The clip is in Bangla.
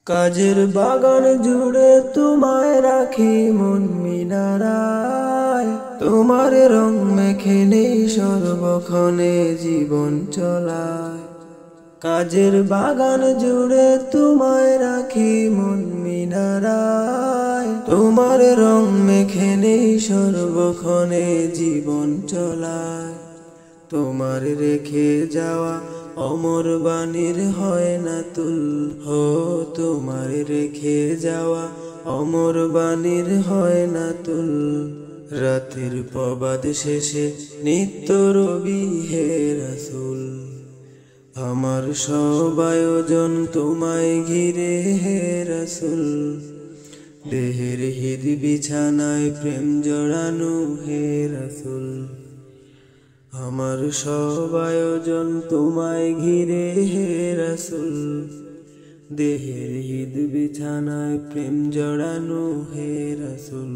কাজের বাগান জুড়ে তোমায় রাখি মন মিনারায়, তোমার রং মেখে নেই সর্বক্ষণে জীবন চলায়। কাজের বাগান জুড়ে তোমায় রাখি মন মিনারায়, তোমার রং মেখে নেই সর্বক্ষণে জীবন চলায়। তোমার রেখে যাওয়া অমর বাণীর হয় না তুল, হো তোমার রেখে যাওয়া অমর বাণীর হয় না তুল। রাতের প্রবাদ শেষে নিত্য রবি হে রাসূল, আমার সব আয়োজন তোমায় ঘিরে হে রাসূল। দেহের হিদ বিছানায় প্রেম জড়ানো হে রাসূল, আমার সব আয়োজন তোমায় ঘিরে হে রাসূল। দেহের হিদ বিছানায় প্রেম জড়ানো হে রাসূল।